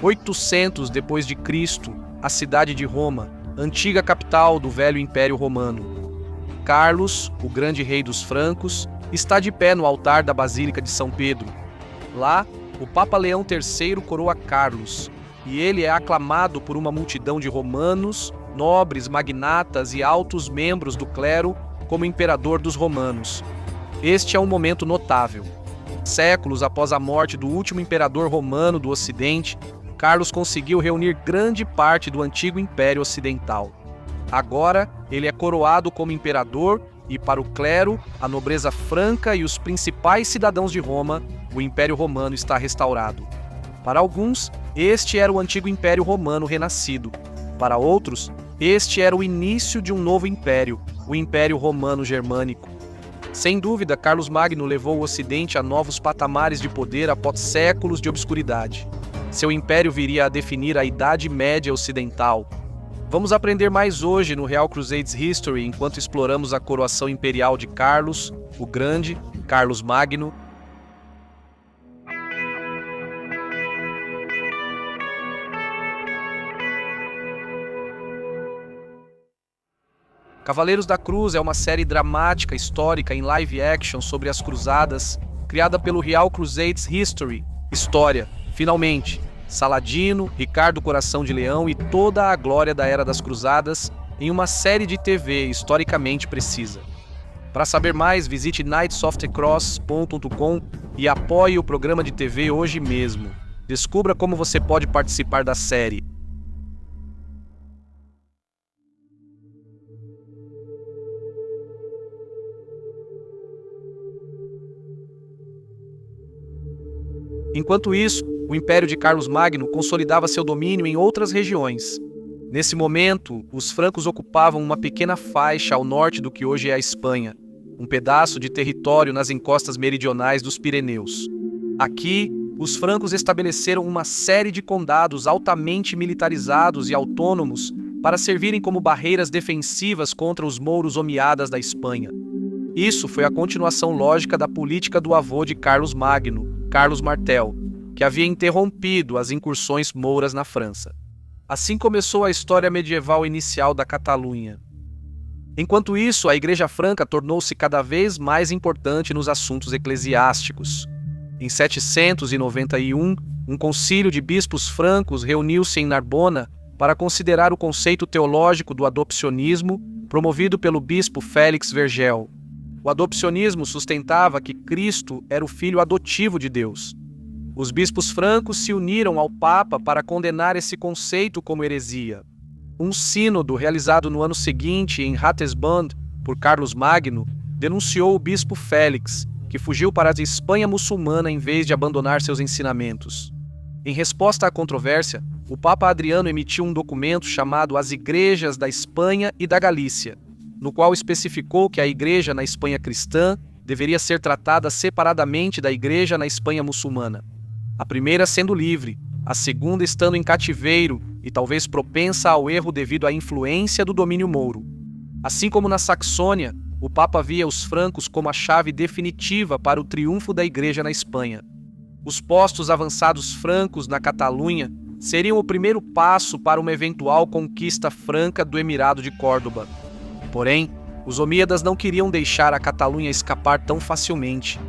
800 depois de Cristo, a cidade de Roma, antiga capital do velho Império Romano. Carlos, o grande rei dos francos, está de pé no altar da Basílica de São Pedro. Lá, o Papa Leão III coroa Carlos, e ele é aclamado por uma multidão de romanos, nobres, magnatas e altos membros do clero como imperador dos romanos. Este é um momento notável. Séculos após a morte do último imperador romano do Ocidente, Carlos conseguiu reunir grande parte do antigo Império Ocidental. Agora, ele é coroado como imperador e, para o clero, a nobreza franca e os principais cidadãos de Roma, o Império Romano está restaurado. Para alguns, este era o antigo Império Romano renascido. Para outros, este era o início de um novo império, o Império Romano Germânico. Sem dúvida, Carlos Magno levou o Ocidente a novos patamares de poder após séculos de obscuridade. Seu império viria a definir a Idade Média Ocidental. Vamos aprender mais hoje no Real Crusades History enquanto exploramos a coroação imperial de Carlos, o Grande, Carlos Magno. Cavaleiros da Cruz é uma série dramática histórica em live action sobre as cruzadas, criada pelo Real Crusades History, História. Finalmente, Saladino, Ricardo Coração de Leão e toda a glória da Era das Cruzadas em uma série de TV historicamente precisa. Para saber mais, visite knightsoftthecross.com e apoie o programa de TV hoje mesmo. Descubra como você pode participar da série. Enquanto isso, o Império de Carlos Magno consolidava seu domínio em outras regiões. Nesse momento, os francos ocupavam uma pequena faixa ao norte do que hoje é a Espanha, um pedaço de território nas encostas meridionais dos Pirineus. Aqui, os francos estabeleceram uma série de condados altamente militarizados e autônomos para servirem como barreiras defensivas contra os mouros omeadas da Espanha. Isso foi a continuação lógica da política do avô de Carlos Magno, Carlos Martel, que havia interrompido as incursões mouras na França. Assim começou a história medieval inicial da Catalunha. Enquanto isso, a Igreja Franca tornou-se cada vez mais importante nos assuntos eclesiásticos. Em 791, um concílio de bispos francos reuniu-se em Narbona para considerar o conceito teológico do adopcionismo, promovido pelo bispo Félix Vergel. O adopcionismo sustentava que Cristo era o filho adotivo de Deus. Os bispos francos se uniram ao Papa para condenar esse conceito como heresia. Um sínodo realizado no ano seguinte em Ratisbonne por Carlos Magno denunciou o bispo Félix, que fugiu para a Espanha muçulmana em vez de abandonar seus ensinamentos. Em resposta à controvérsia, o Papa Adriano emitiu um documento chamado As Igrejas da Espanha e da Galícia, no qual especificou que a igreja na Espanha cristã deveria ser tratada separadamente da igreja na Espanha muçulmana. A primeira sendo livre, a segunda estando em cativeiro e talvez propensa ao erro devido à influência do domínio mouro. Assim como na Saxônia, o Papa via os francos como a chave definitiva para o triunfo da igreja na Espanha. Os postos avançados francos na Catalunha seriam o primeiro passo para uma eventual conquista franca do Emirado de Córdoba. Porém, os omíadas não queriam deixar a Catalunha escapar tão facilmente.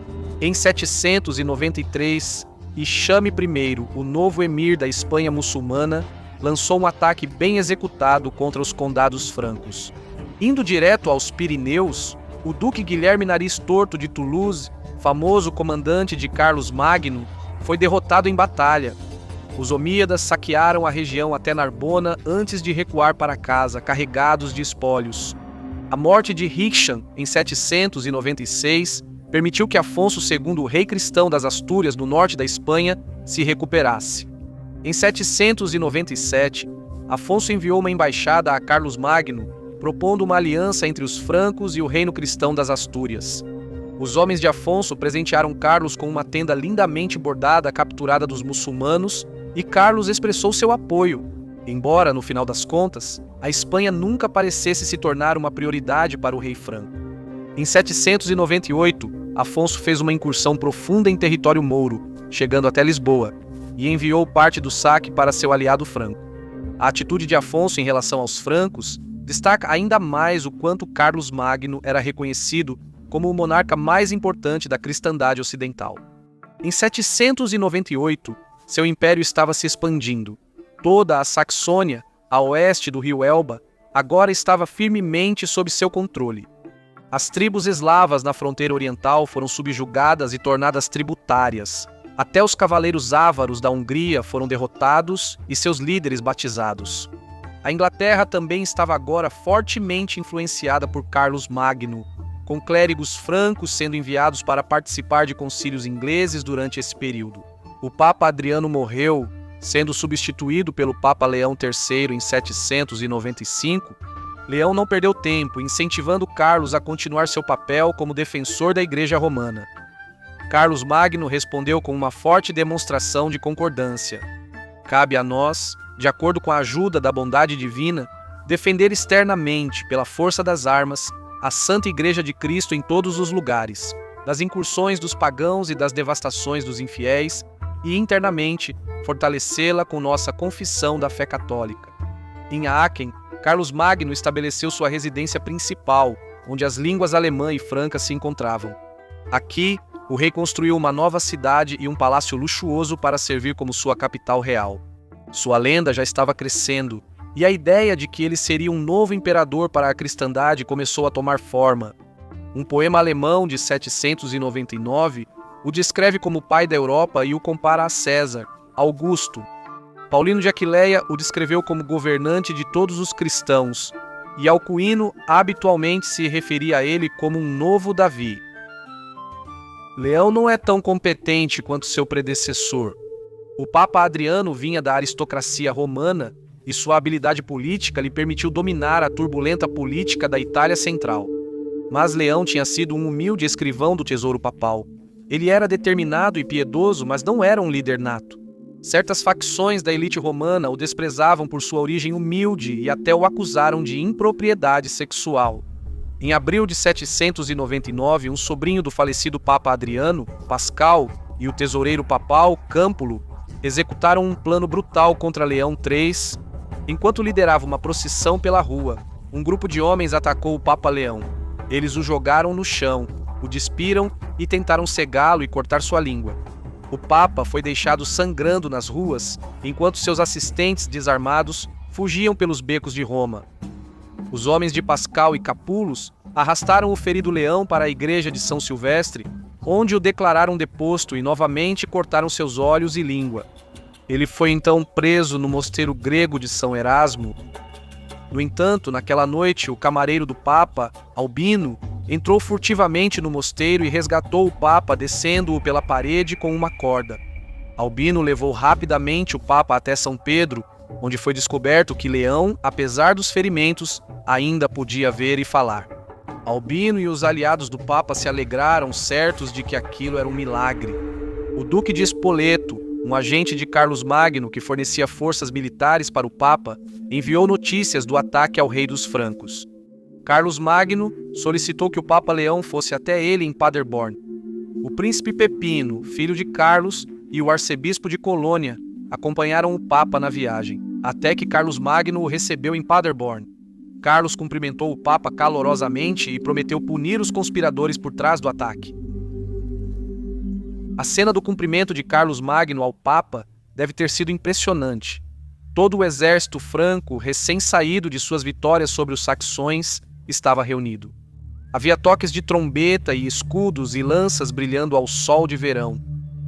Em 793, Hicham I, o novo emir da Espanha muçulmana, lançou um ataque bem executado contra os condados francos. Indo direto aos Pirineus, o duque Guilherme Nariz Torto de Toulouse, famoso comandante de Carlos Magno, foi derrotado em batalha. Os omíadas saquearam a região até Narbona antes de recuar para casa, carregados de espólios. A morte de Hicham, em 796, permitiu que Afonso II, o rei cristão das Astúrias, no norte da Espanha, se recuperasse. Em 797, Afonso enviou uma embaixada a Carlos Magno, propondo uma aliança entre os francos e o reino cristão das Astúrias. Os homens de Afonso presentearam Carlos com uma tenda lindamente bordada capturada dos muçulmanos, e Carlos expressou seu apoio, embora, no final das contas, a Espanha nunca parecesse se tornar uma prioridade para o rei franco. Em 798, Afonso fez uma incursão profunda em território mouro, chegando até Lisboa. e enviou parte do saque para seu aliado franco. A atitude de Afonso em relação aos francos destaca ainda mais o quanto Carlos Magno era reconhecido como o monarca mais importante da cristandade ocidental. Em 798, seu império estava se expandindo. Toda a Saxônia, a oeste do rio Elba, agora estava firmemente sob seu controle. As tribos eslavas na fronteira oriental foram subjugadas e tornadas tributárias. Até os cavaleiros ávaros da Hungria foram derrotados e seus líderes batizados. A Inglaterra também estava agora fortemente influenciada por Carlos Magno, com clérigos francos sendo enviados para participar de concílios ingleses durante esse período. O Papa Adriano morreu, sendo substituído pelo Papa Leão III em 795. Leão não perdeu tempo, incentivando Carlos a continuar seu papel como defensor da Igreja Romana. Carlos Magno respondeu com uma forte demonstração de concordância. Cabe a nós, de acordo com a ajuda da bondade divina, defender externamente, pela força das armas, a Santa Igreja de Cristo em todos os lugares, das incursões dos pagãos e das devastações dos infiéis, e internamente fortalecê-la com nossa confissão da fé católica. Em Aachen, Carlos Magno estabeleceu sua residência principal, onde as línguas alemã e franca se encontravam. Aqui, o rei construiu uma nova cidade e um palácio luxuoso para servir como sua capital real. Sua lenda já estava crescendo, e a ideia de que ele seria um novo imperador para a cristandade começou a tomar forma. Um poema alemão de 799 o descreve como pai da Europa e o compara a César, Augusto. Paulino de Aquileia o descreveu como governante de todos os cristãos, e Alcuino habitualmente se referia a ele como um novo Davi. Leão não é tão competente quanto seu predecessor. O Papa Adriano vinha da aristocracia romana e sua habilidade política lhe permitiu dominar a turbulenta política da Itália Central. Mas Leão tinha sido um humilde escrivão do tesouro papal. Ele era determinado e piedoso, mas não era um líder nato. Certas facções da elite romana o desprezavam por sua origem humilde e até o acusaram de impropriedade sexual. Em abril de 799, um sobrinho do falecido Papa Adriano, Pascal, e o tesoureiro papal, Câmpulo, executaram um plano brutal contra Leão III. Enquanto liderava uma procissão pela rua, um grupo de homens atacou o Papa Leão. Eles o jogaram no chão, o despiram e tentaram cegá-lo e cortar sua língua. O Papa foi deixado sangrando nas ruas, enquanto seus assistentes desarmados fugiam pelos becos de Roma. Os homens de Pascal e Capulos arrastaram o ferido Leão para a igreja de São Silvestre, onde o declararam deposto e novamente cortaram seus olhos e língua. Ele foi então preso no mosteiro grego de São Erasmo. No entanto, naquela noite, o camareiro do Papa, Albino, entrou furtivamente no mosteiro e resgatou o Papa descendo-o pela parede com uma corda. Albino levou rapidamente o Papa até São Pedro, onde foi descoberto que Leão, apesar dos ferimentos, ainda podia ver e falar. Albino e os aliados do Papa se alegraram, certos de que aquilo era um milagre. O Duque de Spoleto, um agente de Carlos Magno que fornecia forças militares para o Papa, enviou notícias do ataque ao rei dos francos. Carlos Magno solicitou que o Papa Leão fosse até ele em Paderborn. O príncipe Pepino, filho de Carlos, e o arcebispo de Colônia acompanharam o Papa na viagem, até que Carlos Magno o recebeu em Paderborn. Carlos cumprimentou o Papa calorosamente e prometeu punir os conspiradores por trás do ataque. A cena do cumprimento de Carlos Magno ao Papa deve ter sido impressionante. Todo o exército franco, recém-saído de suas vitórias sobre os saxões, estava reunido. Havia toques de trombeta e escudos e lanças brilhando ao sol de verão.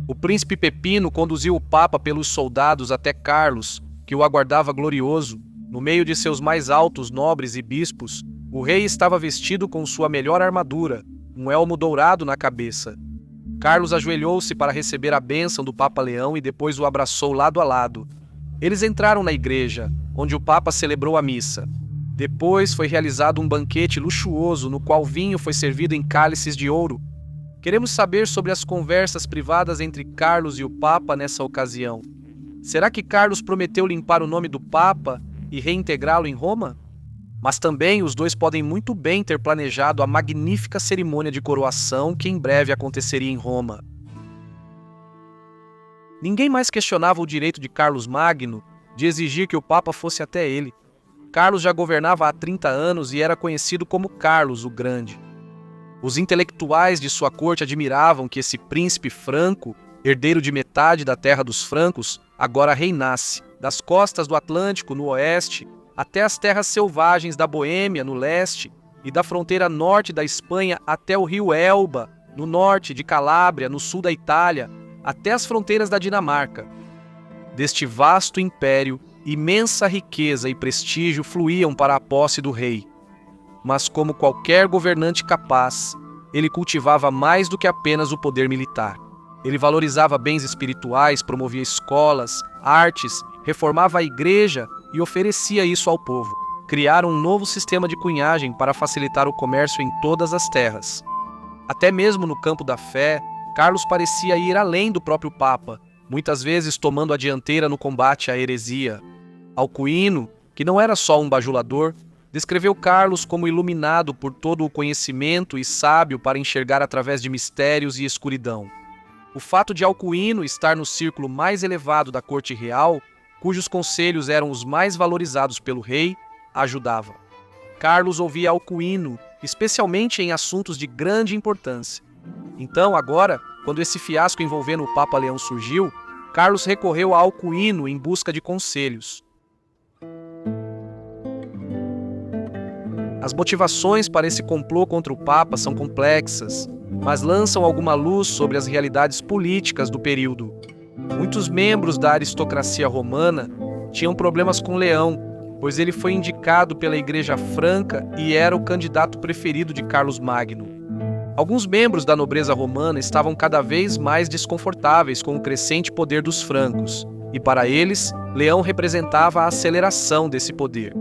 O príncipe Pepino conduziu o Papa pelos soldados até Carlos, que o aguardava glorioso. No meio de seus mais altos nobres e bispos, o rei estava vestido com sua melhor armadura, um elmo dourado na cabeça. Carlos ajoelhou-se para receber a bênção do Papa Leão e depois o abraçou lado a lado. Eles entraram na igreja, onde o Papa celebrou a missa. Depois foi realizado um banquete luxuoso no qual vinho foi servido em cálices de ouro. Queremos saber sobre as conversas privadas entre Carlos e o Papa nessa ocasião. Será que Carlos prometeu limpar o nome do Papa e reintegrá-lo em Roma? Mas também os dois podem muito bem ter planejado a magnífica cerimônia de coroação que em breve aconteceria em Roma. Ninguém mais questionava o direito de Carlos Magno de exigir que o Papa fosse até ele. Carlos já governava há 30 anos e era conhecido como Carlos o Grande. Os intelectuais de sua corte admiravam que esse príncipe franco, herdeiro de metade da terra dos francos, agora reinasse, das costas do Atlântico no oeste até as terras selvagens da Boêmia no leste e da fronteira norte da Espanha até o rio Elba, no norte de Calábria, no sul da Itália, até as fronteiras da Dinamarca. Deste vasto império, imensa riqueza e prestígio fluíam para a posse do rei. Mas como qualquer governante capaz, ele cultivava mais do que apenas o poder militar. Ele valorizava bens espirituais, promovia escolas, artes, reformava a igreja e oferecia isso ao povo. Criaram um novo sistema de cunhagem para facilitar o comércio em todas as terras. Até mesmo no campo da fé, Carlos parecia ir além do próprio Papa, muitas vezes tomando a dianteira no combate à heresia. Alcuino, que não era só um bajulador, descreveu Carlos como iluminado por todo o conhecimento e sábio para enxergar através de mistérios e escuridão. O fato de Alcuino estar no círculo mais elevado da corte real, cujos conselhos eram os mais valorizados pelo rei, ajudava. Carlos ouvia Alcuino, especialmente em assuntos de grande importância. Então, agora, quando esse fiasco envolvendo o Papa Leão surgiu, Carlos recorreu a Alcuino em busca de conselhos. As motivações para esse complô contra o Papa são complexas, mas lançam alguma luz sobre as realidades políticas do período. Muitos membros da aristocracia romana tinham problemas com Leão, pois ele foi indicado pela Igreja Franca e era o candidato preferido de Carlos Magno. Alguns membros da nobreza romana estavam cada vez mais desconfortáveis com o crescente poder dos francos, e para eles, Leão representava a aceleração desse poder.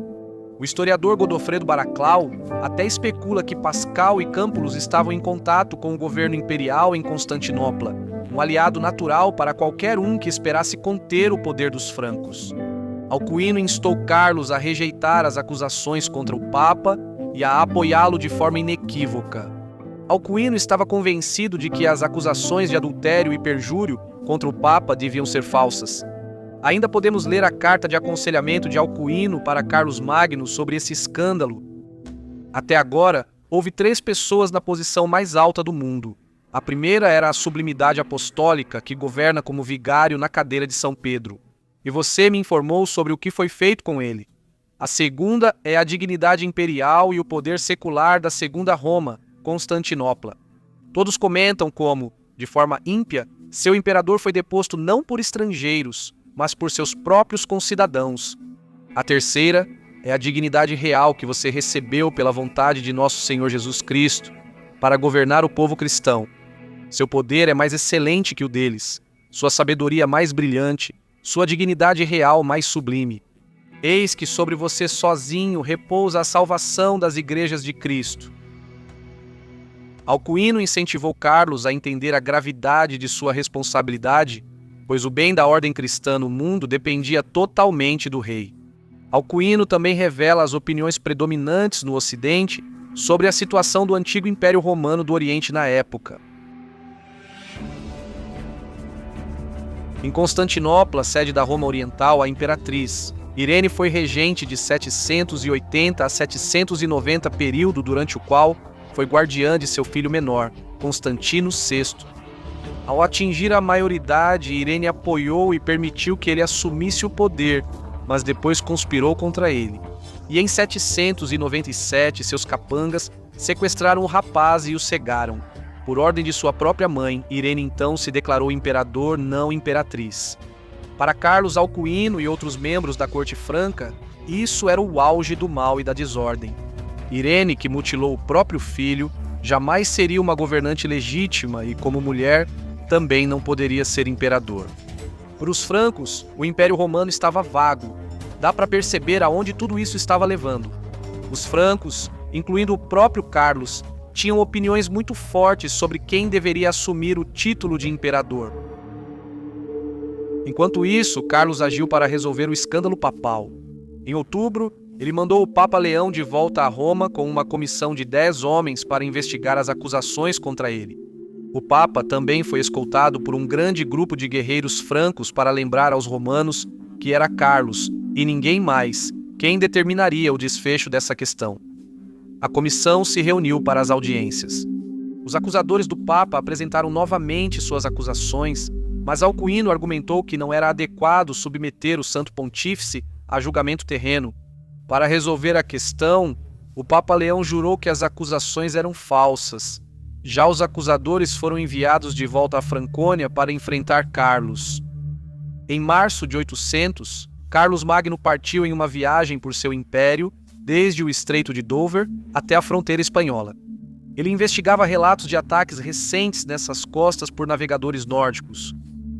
O historiador Godofredo Baraclau até especula que Pascal e Cámpulus estavam em contato com o governo imperial em Constantinopla, um aliado natural para qualquer um que esperasse conter o poder dos francos. Alcuino instou Carlos a rejeitar as acusações contra o Papa e a apoiá-lo de forma inequívoca. Alcuino estava convencido de que as acusações de adultério e perjúrio contra o Papa deviam ser falsas. Ainda podemos ler a carta de aconselhamento de Alcuino para Carlos Magno sobre esse escândalo. Até agora, houve 3 pessoas na posição mais alta do mundo. A primeira era a sublimidade apostólica, que governa como vigário na cadeira de São Pedro. E você me informou sobre o que foi feito com ele. A segunda é a dignidade imperial e o poder secular da Segunda Roma, Constantinopla. Todos comentam como, de forma ímpia, seu imperador foi deposto não por estrangeiros, mas por seus próprios concidadãos. A terceira é a dignidade real que você recebeu pela vontade de nosso Senhor Jesus Cristo, para governar o povo cristão. Seu poder é mais excelente que o deles, sua sabedoria mais brilhante, sua dignidade real mais sublime. Eis que sobre você sozinho repousa a salvação das igrejas de Cristo. Alcuino incentivou Carlos a entender a gravidade de sua responsabilidade, pois o bem da ordem cristã no mundo dependia totalmente do rei. Alcuino também revela as opiniões predominantes no Ocidente sobre a situação do antigo Império Romano do Oriente na época. Em Constantinopla, sede da Roma Oriental, a imperatriz Irene foi regente de 780 a 790, período durante o qual foi guardiã de seu filho menor, Constantino VI. Ao atingir a maioridade, Irene apoiou e permitiu que ele assumisse o poder, mas depois conspirou contra ele. E em 797, seus capangas sequestraram o rapaz e o cegaram. Por ordem de sua própria mãe, Irene então se declarou imperador, não imperatriz. Para Carlos Alcuino e outros membros da corte franca, isso era o auge do mal e da desordem. Irene, que mutilou o próprio filho, jamais seria uma governante legítima e, como mulher, também não poderia ser imperador. Para os francos, o Império Romano estava vago. Dá para perceber aonde tudo isso estava levando. Os francos, incluindo o próprio Carlos, tinham opiniões muito fortes sobre quem deveria assumir o título de imperador. Enquanto isso, Carlos agiu para resolver o escândalo papal. Em outubro, ele mandou o Papa Leão de volta a Roma com uma comissão de 10 homens para investigar as acusações contra ele. O Papa também foi escoltado por um grande grupo de guerreiros francos para lembrar aos romanos que era Carlos, e ninguém mais, quem determinaria o desfecho dessa questão. A comissão se reuniu para as audiências. Os acusadores do Papa apresentaram novamente suas acusações, mas Alcuino argumentou que não era adequado submeter o Santo Pontífice a julgamento terreno. Para resolver a questão, o Papa Leão jurou que as acusações eram falsas. Já os acusadores foram enviados de volta à Francônia para enfrentar Carlos. Em março de 800, Carlos Magno partiu em uma viagem por seu império, desde o Estreito de Dover até a fronteira espanhola. Ele investigava relatos de ataques recentes nessas costas por navegadores nórdicos.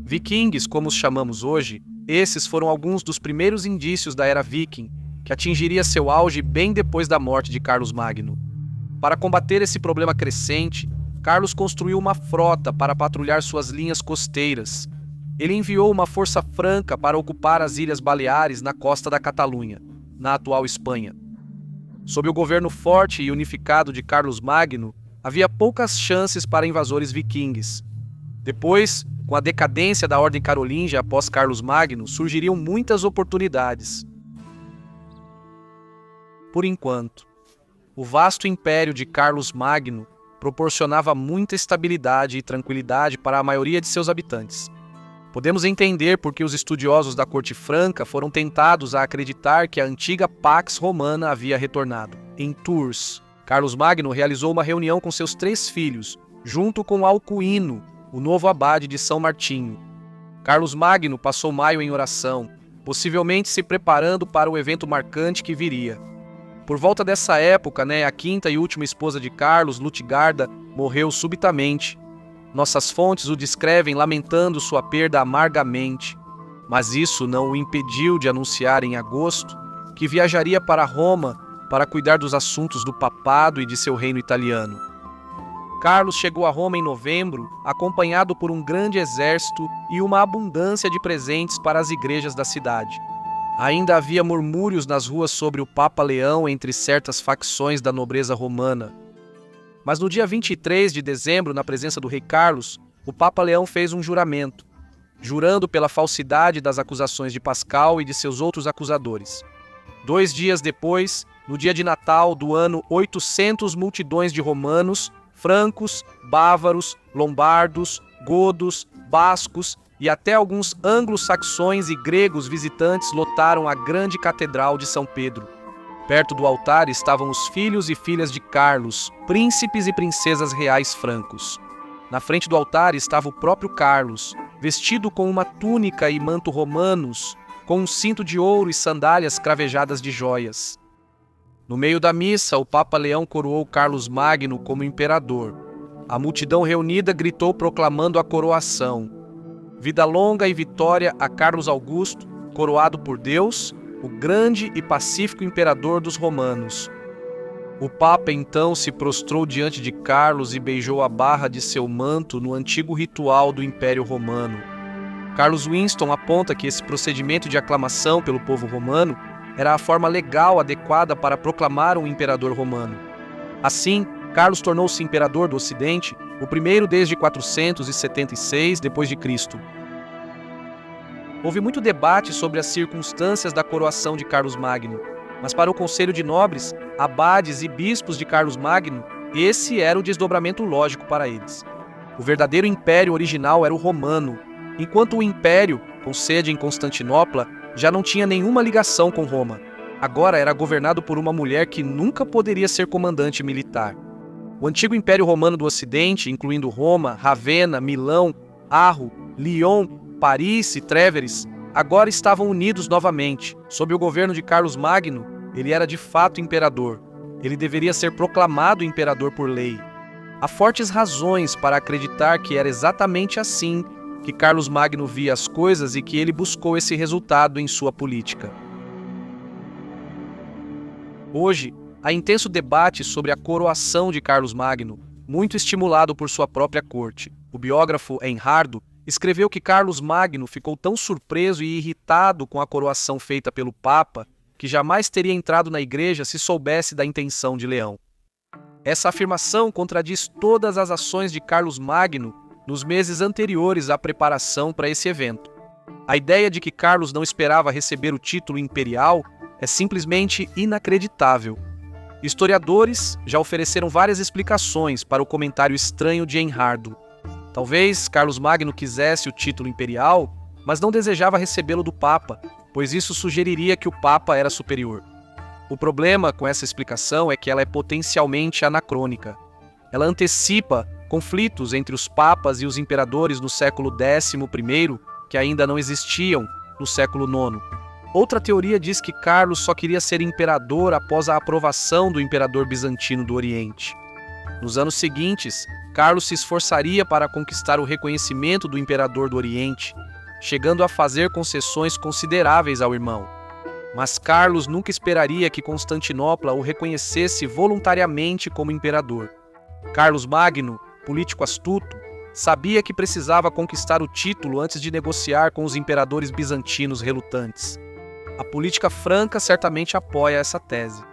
Vikings, como os chamamos hoje, esses foram alguns dos primeiros indícios da era viking, que atingiria seu auge bem depois da morte de Carlos Magno. Para combater esse problema crescente, Carlos construiu uma frota para patrulhar suas linhas costeiras. Ele enviou uma força franca para ocupar as Ilhas Baleares na costa da Catalunha, na atual Espanha. Sob o governo forte e unificado de Carlos Magno, havia poucas chances para invasores vikings. Depois, com a decadência da Ordem Carolíngia após Carlos Magno, surgiriam muitas oportunidades. Por enquanto, o vasto império de Carlos Magno proporcionava muita estabilidade e tranquilidade para a maioria de seus habitantes. Podemos entender por que os estudiosos da corte franca foram tentados a acreditar que a antiga Pax Romana havia retornado. Em Tours, Carlos Magno realizou uma reunião com seus 3 filhos, junto com Alcuino, o novo abade de São Martinho. Carlos Magno passou maio em oração, possivelmente se preparando para o evento marcante que viria. Por volta dessa época, a quinta e última esposa de Carlos, Lutgarda, morreu subitamente. Nossas fontes o descrevem lamentando sua perda amargamente, mas isso não o impediu de anunciar em agosto que viajaria para Roma para cuidar dos assuntos do papado e de seu reino italiano. Carlos chegou a Roma em novembro, acompanhado por um grande exército e uma abundância de presentes para as igrejas da cidade. Ainda havia murmúrios nas ruas sobre o Papa Leão entre certas facções da nobreza romana. Mas no dia 23 de dezembro, na presença do rei Carlos, o Papa Leão fez um juramento, jurando pela falsidade das acusações de Pascal e de seus outros acusadores. 2 dias depois, no dia de Natal do ano 800, multidões de romanos, francos, bávaros, lombardos, godos, bascos e até alguns anglo-saxões e gregos visitantes lotaram a grande catedral de São Pedro. Perto do altar estavam os filhos e filhas de Carlos, príncipes e princesas reais francos. Na frente do altar estava o próprio Carlos, vestido com uma túnica e manto romanos, com um cinto de ouro e sandálias cravejadas de joias. No meio da missa, o Papa Leão coroou Carlos Magno como imperador. A multidão reunida gritou proclamando a coroação. Vida longa e vitória a Carlos Augusto, coroado por Deus, o grande e pacífico imperador dos romanos. O Papa então se prostrou diante de Carlos e beijou a barra de seu manto no antigo ritual do Império Romano. Carlos Winston aponta que esse procedimento de aclamação pelo povo romano era a forma legal adequada para proclamar um imperador romano. Assim, Carlos tornou-se imperador do Ocidente, o primeiro desde 476 d.C. Houve muito debate sobre as circunstâncias da coroação de Carlos Magno, mas para o Conselho de Nobres, abades e bispos de Carlos Magno, esse era o desdobramento lógico para eles. O verdadeiro império original era o romano, enquanto o império, com sede em Constantinopla, já não tinha nenhuma ligação com Roma. Agora era governado por uma mulher que nunca poderia ser comandante militar. O antigo Império Romano do Ocidente, incluindo Roma, Ravenna, Milão, Arro, Lyon, Paris e Trèveris, agora estavam unidos novamente. Sob o governo de Carlos Magno, ele era de fato imperador. Ele deveria ser proclamado imperador por lei. Há fortes razões para acreditar que era exatamente assim que Carlos Magno via as coisas e que ele buscou esse resultado em sua política. Hoje, há intenso debate sobre a coroação de Carlos Magno, muito estimulado por sua própria corte. O biógrafo Enhardo escreveu que Carlos Magno ficou tão surpreso e irritado com a coroação feita pelo Papa que jamais teria entrado na igreja se soubesse da intenção de Leão. Essa afirmação contradiz todas as ações de Carlos Magno nos meses anteriores à preparação para esse evento. A ideia de que Carlos não esperava receber o título imperial é simplesmente inacreditável. Historiadores já ofereceram várias explicações para o comentário estranho de Enhardo. Talvez Carlos Magno quisesse o título imperial, mas não desejava recebê-lo do Papa, pois isso sugeriria que o Papa era superior. O problema com essa explicação é que ela é potencialmente anacrônica. Ela antecipa conflitos entre os papas e os imperadores no século XI, que ainda não existiam no século IX. Outra teoria diz que Carlos só queria ser imperador após a aprovação do imperador bizantino do Oriente. Nos anos seguintes, Carlos se esforçaria para conquistar o reconhecimento do imperador do Oriente, chegando a fazer concessões consideráveis ao irmão. Mas Carlos nunca esperaria que Constantinopla o reconhecesse voluntariamente como imperador. Carlos Magno, político astuto, sabia que precisava conquistar o título antes de negociar com os imperadores bizantinos relutantes. A política franca certamente apoia essa tese.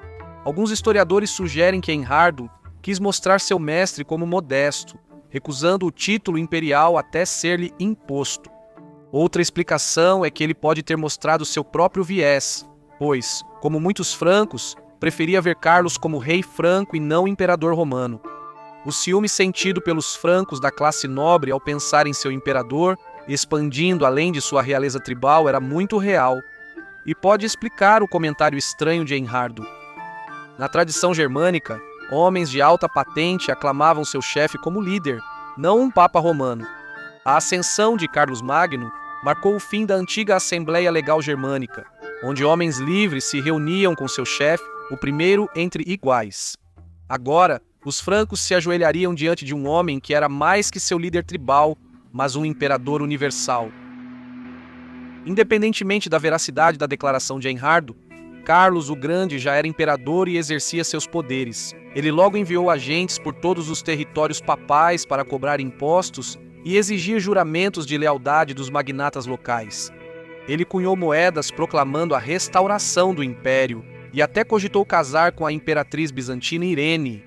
Alguns historiadores sugerem que Enhardo quis mostrar seu mestre como modesto, recusando o título imperial até ser-lhe imposto. Outra explicação é que ele pode ter mostrado seu próprio viés, pois, como muitos francos, preferia ver Carlos como rei franco e não imperador romano. O ciúme sentido pelos francos da classe nobre ao pensar em seu imperador, expandindo além de sua realeza tribal, era muito real, e pode explicar o comentário estranho de Enhardo. Na tradição germânica, homens de alta patente aclamavam seu chefe como líder, não um papa romano. A ascensão de Carlos Magno marcou o fim da antiga Assembleia Legal Germânica, onde homens livres se reuniam com seu chefe, o primeiro entre iguais. Agora, os francos se ajoelhariam diante de um homem que era mais que seu líder tribal, mas um imperador universal. Independentemente da veracidade da declaração de Enhardo, Carlos o Grande já era imperador e exercia seus poderes. Ele logo enviou agentes por todos os territórios papais para cobrar impostos e exigir juramentos de lealdade dos magnatas locais. Ele cunhou moedas proclamando a restauração do império e até cogitou casar com a imperatriz bizantina Irene.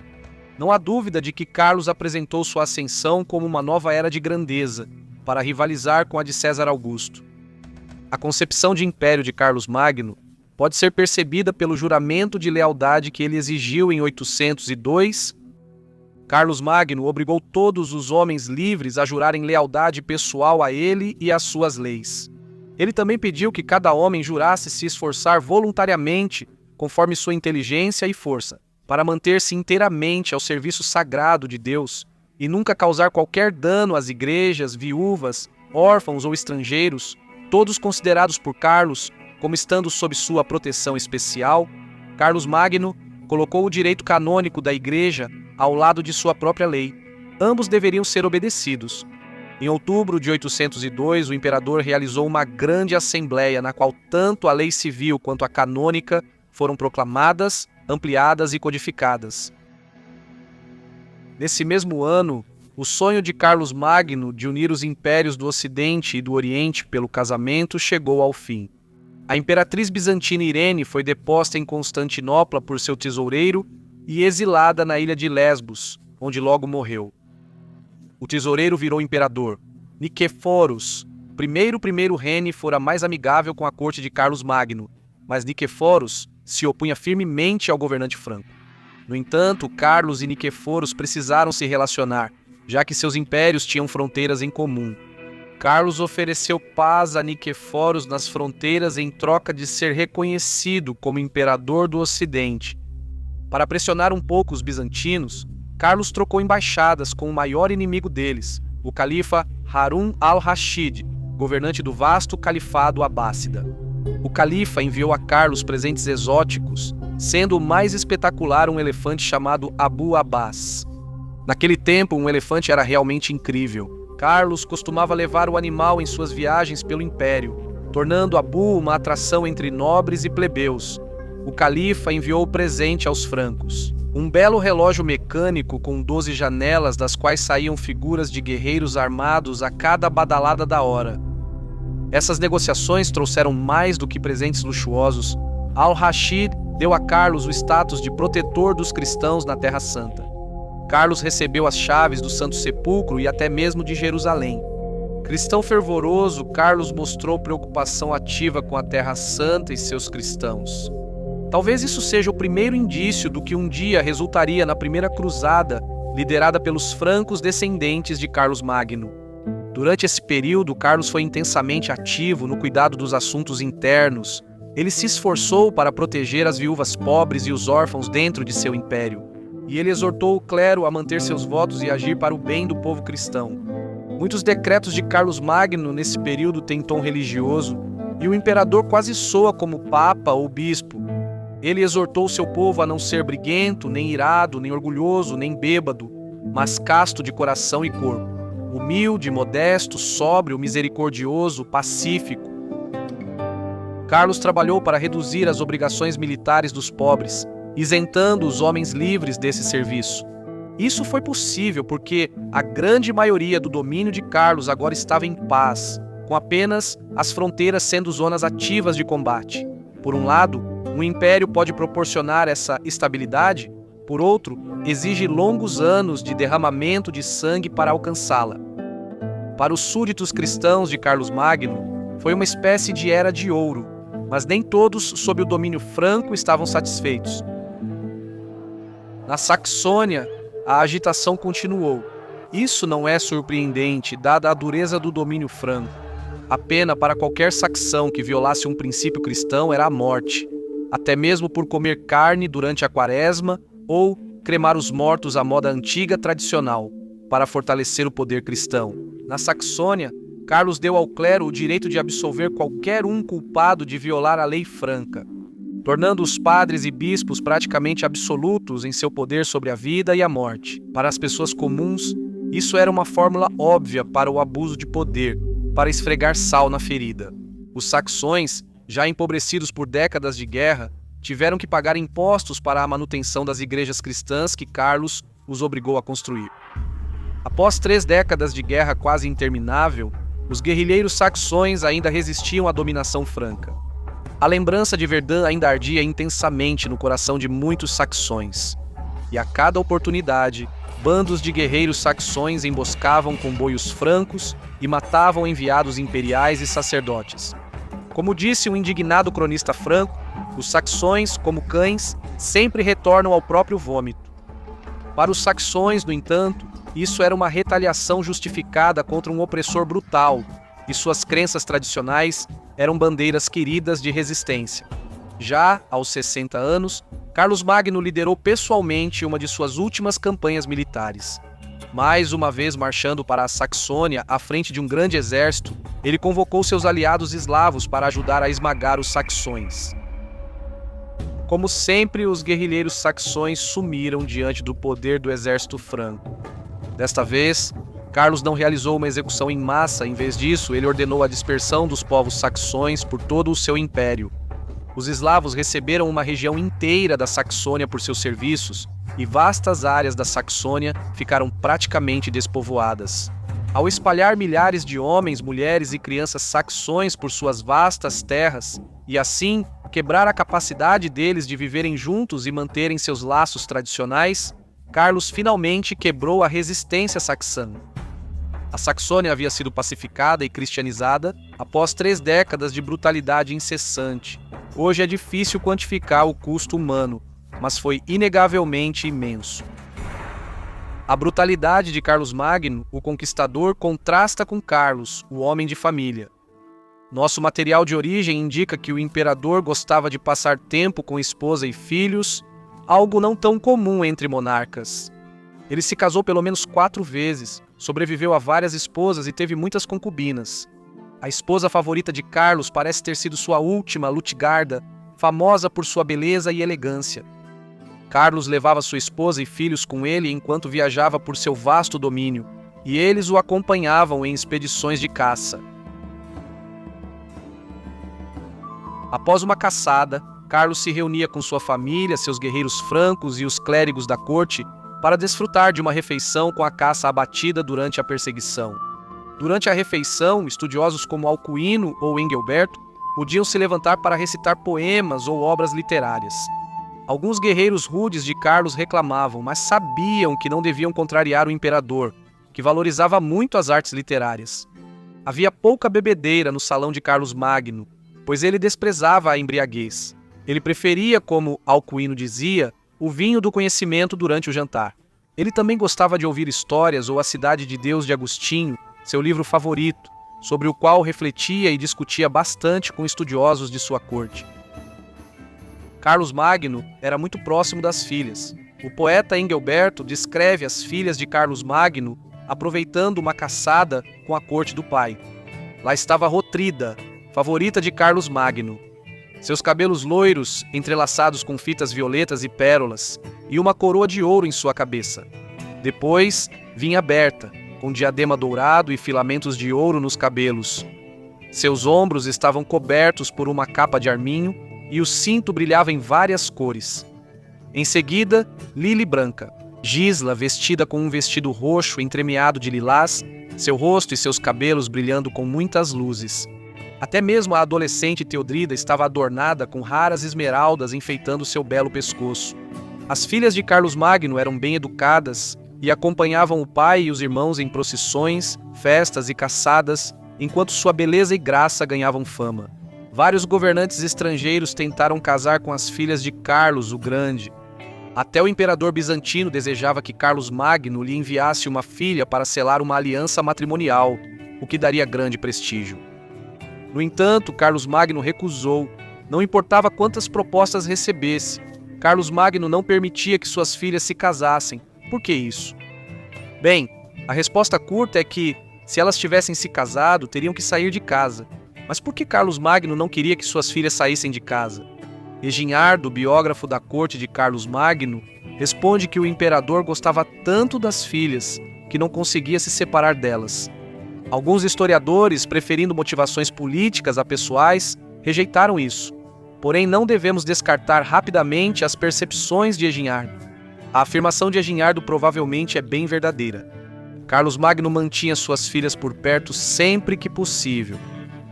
Não há dúvida de que Carlos apresentou sua ascensão como uma nova era de grandeza, para rivalizar com a de César Augusto. A concepção de império de Carlos Magno pode ser percebida pelo juramento de lealdade que ele exigiu em 802. Carlos Magno obrigou todos os homens livres a jurarem lealdade pessoal a ele e às suas leis. Ele também pediu que cada homem jurasse se esforçar voluntariamente, conforme sua inteligência e força, para manter-se inteiramente ao serviço sagrado de Deus e nunca causar qualquer dano às igrejas, viúvas, órfãos ou estrangeiros, todos considerados por Carlos como estando sob sua proteção especial. Carlos Magno colocou o direito canônico da Igreja ao lado de sua própria lei. Ambos deveriam ser obedecidos. Em outubro de 802, o imperador realizou uma grande assembleia na qual tanto a lei civil quanto a canônica foram proclamadas, ampliadas e codificadas. Nesse mesmo ano, o sonho de Carlos Magno de unir os impérios do Ocidente e do Oriente pelo casamento chegou ao fim. A imperatriz bizantina Irene foi deposta em Constantinopla por seu tesoureiro e exilada na ilha de Lesbos, onde logo morreu. O tesoureiro virou imperador. Niceforos, primeiro rene, fora mais amigável com a corte de Carlos Magno, mas Niceforos se opunha firmemente ao governante franco. No entanto, Carlos e Niceforos precisaram se relacionar, já que seus impérios tinham fronteiras em comum. Carlos ofereceu paz a Niceforos nas fronteiras em troca de ser reconhecido como imperador do Ocidente. Para pressionar um pouco os bizantinos, Carlos trocou embaixadas com o maior inimigo deles, o califa Harun al-Rashid, governante do vasto califado abássida. O califa enviou a Carlos presentes exóticos, sendo o mais espetacular um elefante chamado Abu Abbas. Naquele tempo, um elefante era realmente incrível. Carlos costumava levar o animal em suas viagens pelo império, tornando Abu uma atração entre nobres e plebeus. O califa enviou o presente aos francos: um belo relógio mecânico com 12 janelas das quais saíam figuras de guerreiros armados a cada badalada da hora. Essas negociações trouxeram mais do que presentes luxuosos. Al-Rashid deu a Carlos o status de protetor dos cristãos na Terra Santa. Carlos recebeu as chaves do Santo Sepulcro e até mesmo de Jerusalém. Cristão fervoroso, Carlos mostrou preocupação ativa com a Terra Santa e seus cristãos. Talvez isso seja o primeiro indício do que um dia resultaria na primeira cruzada, liderada pelos francos descendentes de Carlos Magno. Durante esse período, Carlos foi intensamente ativo no cuidado dos assuntos internos. Ele se esforçou para proteger as viúvas pobres e os órfãos dentro de seu império. E ele exortou o clero a manter seus votos e agir para o bem do povo cristão. Muitos decretos de Carlos Magno nesse período têm tom religioso, e o imperador quase soa como papa ou bispo. Ele exortou seu povo a não ser briguento, nem irado, nem orgulhoso, nem bêbado, mas casto de coração e corpo, humilde, modesto, sóbrio, misericordioso, pacífico. Carlos trabalhou para reduzir as obrigações militares dos pobres, isentando os homens livres desse serviço. Isso foi possível porque a grande maioria do domínio de Carlos agora estava em paz, com apenas as fronteiras sendo zonas ativas de combate. Por um lado, um império pode proporcionar essa estabilidade, por outro, exige longos anos de derramamento de sangue para alcançá-la. Para os súditos cristãos de Carlos Magno, foi uma espécie de era de ouro, mas nem todos sob o domínio franco estavam satisfeitos. Na Saxônia, a agitação continuou. Isso não é surpreendente, dada a dureza do domínio franco. A pena para qualquer saxão que violasse um princípio cristão era a morte, até mesmo por comer carne durante a quaresma ou cremar os mortos à moda antiga tradicional, para fortalecer o poder cristão. Na Saxônia, Carlos deu ao clero o direito de absolver qualquer um culpado de violar a lei franca, tornando os padres e bispos praticamente absolutos em seu poder sobre a vida e a morte. Para as pessoas comuns, isso era uma fórmula óbvia para o abuso de poder, para esfregar sal na ferida. Os saxões, já empobrecidos por décadas de guerra, tiveram que pagar impostos para a manutenção das igrejas cristãs que Carlos os obrigou a construir. Após 3 décadas de guerra quase interminável, os guerrilheiros saxões ainda resistiam à dominação franca. A lembrança de Verdun ainda ardia intensamente no coração de muitos saxões. E a cada oportunidade, bandos de guerreiros saxões emboscavam comboios francos e matavam enviados imperiais e sacerdotes. Como disse um indignado cronista franco, os saxões, como cães, sempre retornam ao próprio vômito. Para os saxões, no entanto, isso era uma retaliação justificada contra um opressor brutal, e suas crenças tradicionais eram bandeiras queridas de resistência. Já aos 60 anos, Carlos Magno liderou pessoalmente uma de suas últimas campanhas militares. Mais uma vez marchando para a Saxônia à frente de um grande exército, ele convocou seus aliados eslavos para ajudar a esmagar os saxões. Como sempre, os guerrilheiros saxões sumiram diante do poder do exército franco. Desta vez, Carlos não realizou uma execução em massa, em vez disso, ele ordenou a dispersão dos povos saxões por todo o seu império. Os eslavos receberam uma região inteira da Saxônia por seus serviços, e vastas áreas da Saxônia ficaram praticamente despovoadas. Ao espalhar milhares de homens, mulheres e crianças saxões por suas vastas terras, e assim quebrar a capacidade deles de viverem juntos e manterem seus laços tradicionais, Carlos finalmente quebrou a resistência saxã. A Saxônia havia sido pacificada e cristianizada após 3 décadas de brutalidade incessante. Hoje é difícil quantificar o custo humano, mas foi inegavelmente imenso. A brutalidade de Carlos Magno, o conquistador, contrasta com Carlos, o homem de família. Nosso material de origem indica que o imperador gostava de passar tempo com esposa e filhos, algo não tão comum entre monarcas. Ele se casou pelo menos 4 vezes, sobreviveu a várias esposas e teve muitas concubinas. A esposa favorita de Carlos parece ter sido sua última, Lutgarda, famosa por sua beleza e elegância. Carlos levava sua esposa e filhos com ele enquanto viajava por seu vasto domínio, e eles o acompanhavam em expedições de caça. Após uma caçada, Carlos se reunia com sua família, seus guerreiros francos e os clérigos da corte para desfrutar de uma refeição com a caça abatida durante a perseguição. Durante a refeição, estudiosos como Alcuino ou Engelberto podiam se levantar para recitar poemas ou obras literárias. Alguns guerreiros rudes de Carlos reclamavam, mas sabiam que não deviam contrariar o imperador, que valorizava muito as artes literárias. Havia pouca bebedeira no salão de Carlos Magno, pois ele desprezava a embriaguez. Ele preferia, como Alcuino dizia, o vinho do conhecimento durante o jantar. Ele também gostava de ouvir histórias ou A Cidade de Deus de Agostinho, seu livro favorito, sobre o qual refletia e discutia bastante com estudiosos de sua corte. Carlos Magno era muito próximo das filhas. O poeta Engelberto descreve as filhas de Carlos Magno aproveitando uma caçada com a corte do pai. Lá estava Rotrida, favorita de Carlos Magno. Seus cabelos loiros, entrelaçados com fitas violetas e pérolas, e uma coroa de ouro em sua cabeça. Depois vinha Berta, com diadema dourado e filamentos de ouro nos cabelos. Seus ombros estavam cobertos por uma capa de arminho e o cinto brilhava em várias cores. Em seguida, Lili Branca, Gisla vestida com um vestido roxo entremeado de lilás, seu rosto e seus cabelos brilhando com muitas luzes. Até mesmo a adolescente Teodrida estava adornada com raras esmeraldas enfeitando seu belo pescoço. As filhas de Carlos Magno eram bem educadas e acompanhavam o pai e os irmãos em procissões, festas e caçadas, enquanto sua beleza e graça ganhavam fama. Vários governantes estrangeiros tentaram casar com as filhas de Carlos o Grande. Até o imperador bizantino desejava que Carlos Magno lhe enviasse uma filha para selar uma aliança matrimonial, o que daria grande prestígio. No entanto, Carlos Magno recusou, não importava quantas propostas recebesse. Carlos Magno não permitia que suas filhas se casassem. Por que isso? Bem, a resposta curta é que, se elas tivessem se casado, teriam que sair de casa. Mas por que Carlos Magno não queria que suas filhas saíssem de casa? Eginhardo, biógrafo da corte de Carlos Magno, responde que o imperador gostava tanto das filhas que não conseguia se separar delas. Alguns historiadores, preferindo motivações políticas a pessoais, rejeitaram isso. Porém, não devemos descartar rapidamente as percepções de Eginhardo. A afirmação de Eginhardo provavelmente é bem verdadeira. Carlos Magno mantinha suas filhas por perto sempre que possível,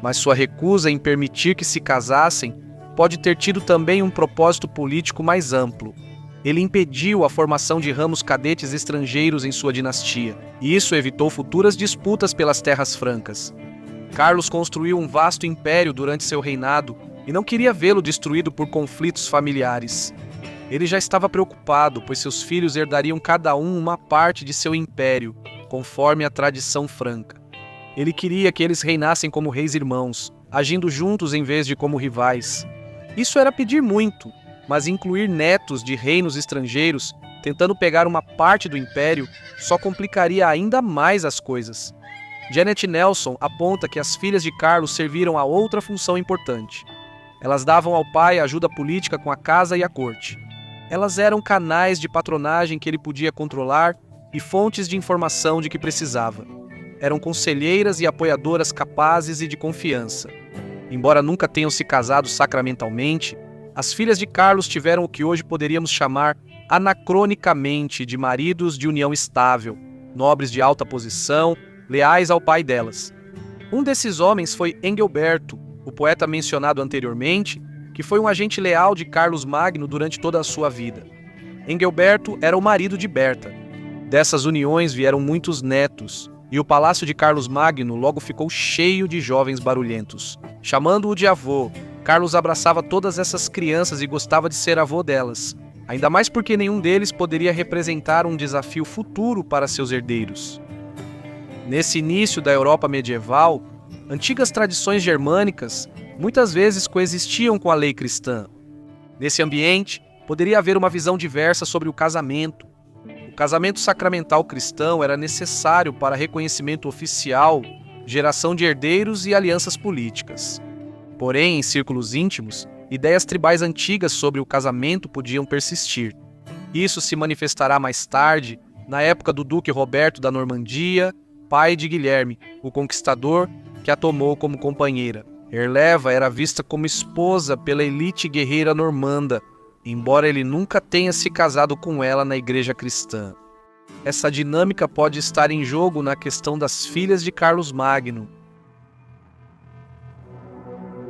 mas sua recusa em permitir que se casassem pode ter tido também um propósito político mais amplo. Ele impediu a formação de ramos cadetes estrangeiros em sua dinastia, e isso evitou futuras disputas pelas terras francas. Carlos construiu um vasto império durante seu reinado e não queria vê-lo destruído por conflitos familiares. Ele já estava preocupado, pois seus filhos herdariam cada um uma parte de seu império, conforme a tradição franca. Ele queria que eles reinassem como reis irmãos, agindo juntos em vez de como rivais. Isso era pedir muito, mas incluir netos de reinos estrangeiros, tentando pegar uma parte do império, só complicaria ainda mais as coisas. Janet Nelson aponta que as filhas de Carlos serviram a outra função importante. Elas davam ao pai ajuda política com a casa e a corte. Elas eram canais de patronagem que ele podia controlar e fontes de informação de que precisava. Eram conselheiras e apoiadoras capazes e de confiança. Embora nunca tenham se casado sacramentalmente, as filhas de Carlos tiveram o que hoje poderíamos chamar anacronicamente de maridos de união estável, nobres de alta posição, leais ao pai delas. Um desses homens foi Engelberto, o poeta mencionado anteriormente, que foi um agente leal de Carlos Magno durante toda a sua vida. Engelberto era o marido de Berta. Dessas uniões vieram muitos netos, e o palácio de Carlos Magno logo ficou cheio de jovens barulhentos. Chamando-o de avô, Carlos abraçava todas essas crianças e gostava de ser avô delas, ainda mais porque nenhum deles poderia representar um desafio futuro para seus herdeiros. Nesse início da Europa medieval, antigas tradições germânicas muitas vezes coexistiam com a lei cristã. Nesse ambiente, poderia haver uma visão diversa sobre o casamento. O casamento sacramental cristão era necessário para reconhecimento oficial, geração de herdeiros e alianças políticas. Porém, em círculos íntimos, ideias tribais antigas sobre o casamento podiam persistir. Isso se manifestará mais tarde, na época do Duque Roberto da Normandia, pai de Guilherme, o Conquistador, que a tomou como companheira. Herleva era vista como esposa pela elite guerreira normanda, embora ele nunca tenha se casado com ela na igreja cristã. Essa dinâmica pode estar em jogo na questão das filhas de Carlos Magno.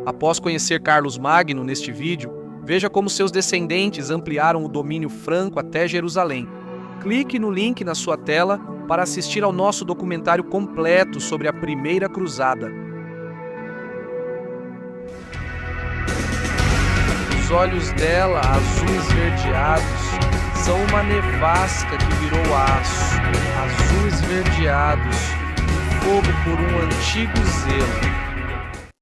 Após conhecer Carlos Magno neste vídeo, Veja como seus descendentes ampliaram o domínio franco até Jerusalém. Clique no link na sua tela para assistir ao nosso documentário completo sobre a Primeira Cruzada. Os olhos dela, azuis esverdeados, são uma nevasca que virou aço, azuis esverdeados, fogo por um antigo zelo.